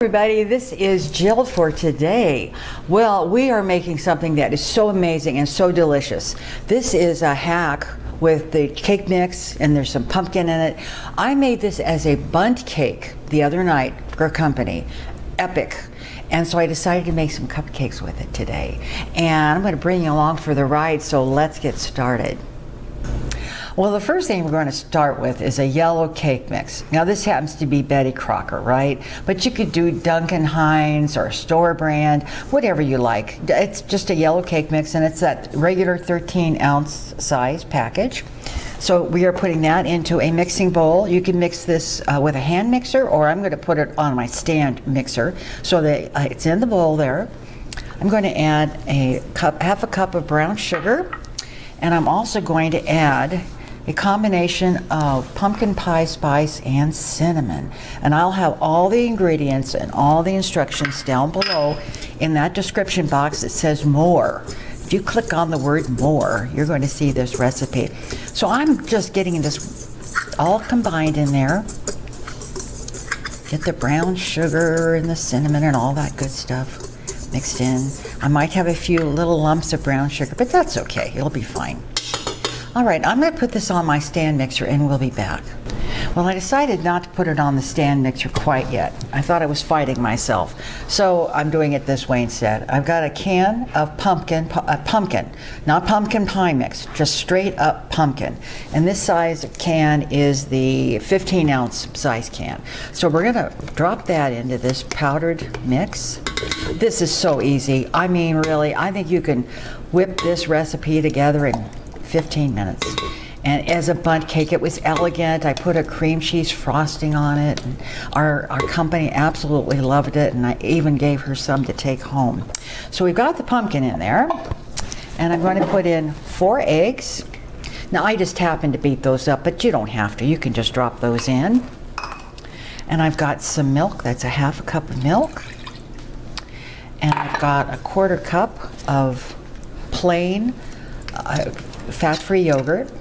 Everybody, this is Jill for today. Well, we are making something that is so amazing and so delicious. This is a hack with the cake mix, and there's some pumpkin in it. I made this as a Bundt cake the other night for a company. Epic. And so I decided to make some cupcakes with it today. And I'm going to bring you along for the ride, so let's get started. Well, the first thing we're going to start with is a yellow cake mix. Now this happens to be Betty Crocker, right? But you could do Duncan Hines or store brand, whatever you like. It's just a yellow cake mix, and it's that regular 13-ounce size package. So we are putting that into a mixing bowl. You can mix this with a hand mixer, or I'm going to put it on my stand mixer so that it's in the bowl there. I'm going to add half a cup of brown sugar, and I'm also going to add a combination of pumpkin pie spice and cinnamon. And I'll have all the ingredients and all the instructions down below in that description box that says more. If you click on the word more, you're going to see this recipe. So I'm just getting this all combined in there. Get the brown sugar and the cinnamon and all that good stuff mixed in. I might have a few little lumps of brown sugar, but that's okay, it'll be fine. All right, I'm going to put this on my stand mixer and we'll be back. Well, I decided not to put it on the stand mixer quite yet. I thought I was fighting myself. So I'm doing it this way instead. I've got a can of pumpkin, not pumpkin pie mix, just straight up pumpkin. And this size can is the 15-ounce size can. So we're going to drop that into this powdered mix. This is so easy. I mean, really, I think you can whip this recipe together in 15 minutes. And as a Bundt cake, it was elegant. I put a cream cheese frosting on it. And our company absolutely loved it, and I even gave her some to take home. So we've got the pumpkin in there, and I'm going to put in 4 eggs. Now I just happen to beat those up, but you don't have to. You can just drop those in. And I've got some milk. That's a half a cup of milk. And I've got a 1/4 cup of plain fat-free yogurt.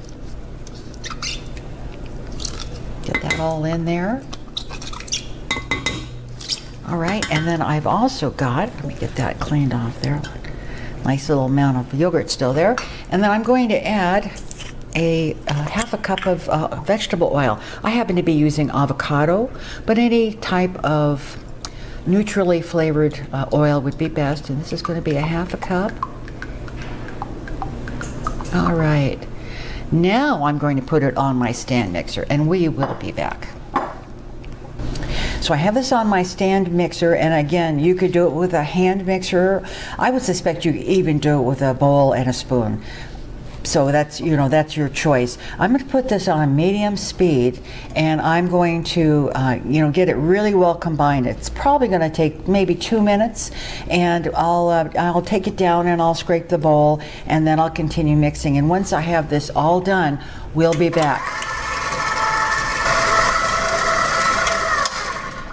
Get that all in there. All right, and then I've also got, let me get that cleaned off there. Nice little amount of yogurt still there. And then I'm going to add a half a cup of vegetable oil. I happen to be using avocado, but any type of neutrally flavored oil would be best. And this is going to be a half a cup. All right, now I'm going to put it on my stand mixer, and we will be back. So I have this on my stand mixer, and again, you could do it with a hand mixer. I would suspect you could even do it with a bowl and a spoon. So that's, you know, that's your choice. I'm going to put this on medium speed, and I'm going to, get it really well combined. It's probably going to take maybe 2 minutes, and I'll take it down and I'll scrape the bowl, and then I'll continue mixing. And once I have this all done, we'll be back.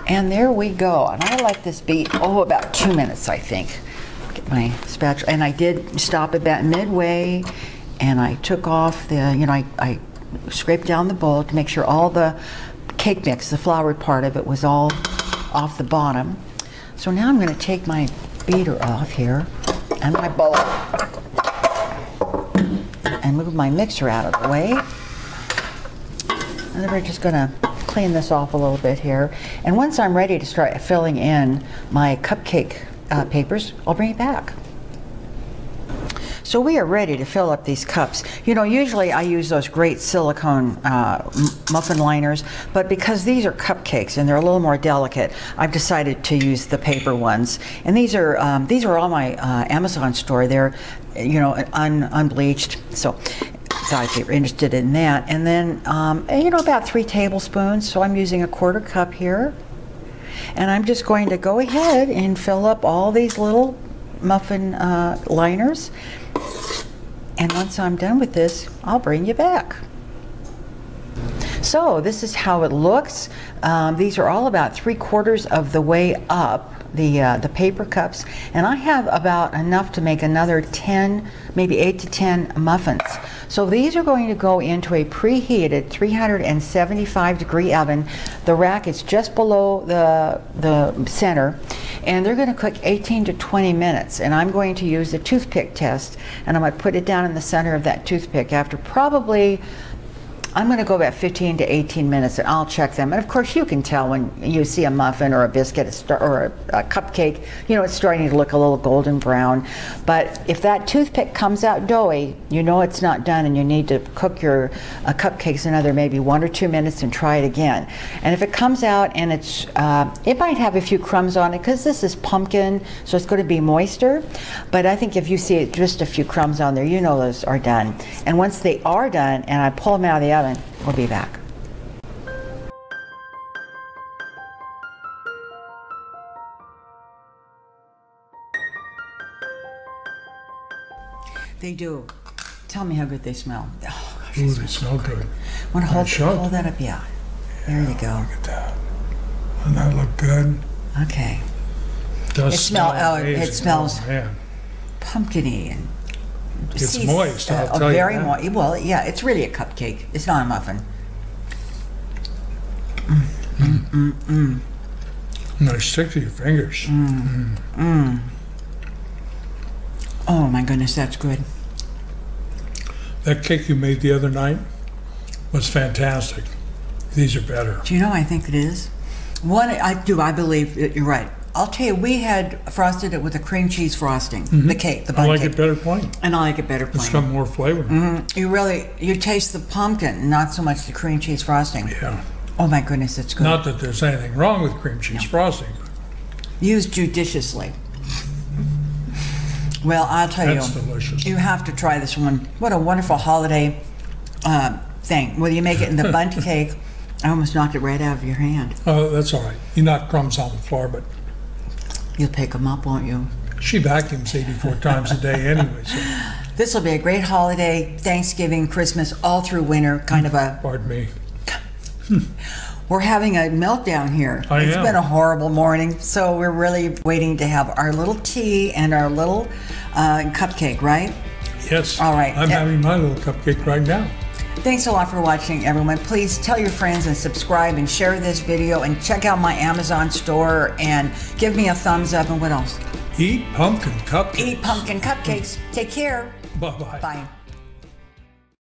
And there we go. And I let this be, about 2 minutes, I think. Get my spatula, and I did stop it about midway. And I took off the, I scraped down the bowl to make sure all the cake mix, the floured part of it, was all off the bottom. So now I'm going to take my beater off here and my bowl and move my mixer out of the way. And then we're just going to clean this off a little bit here. And once I'm ready to start filling in my cupcake papers, I'll bring it back. So we are ready to fill up these cups. Usually I use those great silicone muffin liners, but because these are cupcakes and they're a little more delicate, I've decided to use the paper ones. And these are on my Amazon store. They're, unbleached. So thought if you're interested in that. And then, about 3 tablespoons. So I'm using a 1/4 cup here. And I'm just going to go ahead and fill up all these little muffin liners. And once I'm done with this, I'll bring you back. So this is how it looks. These are all about 3/4 of the way up. the paper cups, and I have about enough to make another 10, maybe 8 to 10 muffins. So these are going to go into a preheated 375 degree oven. The rack is just below the center, and they're going to cook 18 to 20 minutes. And I'm going to use the toothpick test, and I'm going to put it down in the center of that toothpick after probably, I'm going to go about 15 to 18 minutes, and I'll check them. And of course, you can tell when you see a muffin or a biscuit or a cupcake, you know, it's starting to look a little golden brown. But if that toothpick comes out doughy, you know it's not done, and you need to cook your cupcakes another maybe 1 or 2 minutes and try it again. And if it comes out and it's, it might have a few crumbs on it because this is pumpkin, so it's going to be moister. But I think if you see just a few crumbs on there, you know those are done. And once they are done, and I pull them out of the oven, we'll be back. They do. Tell me how good they smell. Oh, gosh, ooh, they smell good. Want to hold that up? Yeah. There you go. Look at that. Doesn't that look good? Okay. Does it smells oh, man. pumpkin-y and it's moist, I'll tell you very that. moist. Well, yeah, it's really a cupcake. It's not a muffin. Nice, stick to your fingers. Oh my goodness, that's good. That cake you made the other night was fantastic. These are better. Do you know, I think it is. I believe that you're right. I'll tell you, we had frosted it with a cream cheese frosting, the cake, the Bundt I like cake. it better plain. And I like it better plain. It's got more flavor. You taste the pumpkin, not so much the cream cheese frosting. Yeah. Oh my goodness, it's good. Not that there's anything wrong with cream cheese frosting. Used judiciously. Well, I'll tell you, That's delicious. You have to try this one. What a wonderful holiday thing. Whether you make it in the Bundt cake, I almost knocked it right out of your hand. Oh, that's all right. You knock crumbs on the floor, but You'll pick them up, won't you? she vacuums 84 times a day anyway. So. This will be a great holiday, Thanksgiving, Christmas, all through winter, kind of a... Pardon me. We're having a meltdown here. It's been a horrible morning, so we're really waiting to have our little tea and our little cupcake, right? Yes. All right. I'm having my little cupcake right now. Thanks a lot for watching, everyone. Please tell your friends and subscribe and share this video and check out my Amazon store and give me a thumbs up. And what else? Eat pumpkin cupcakes. Eat pumpkin cupcakes. Take care. Bye-bye. Bye.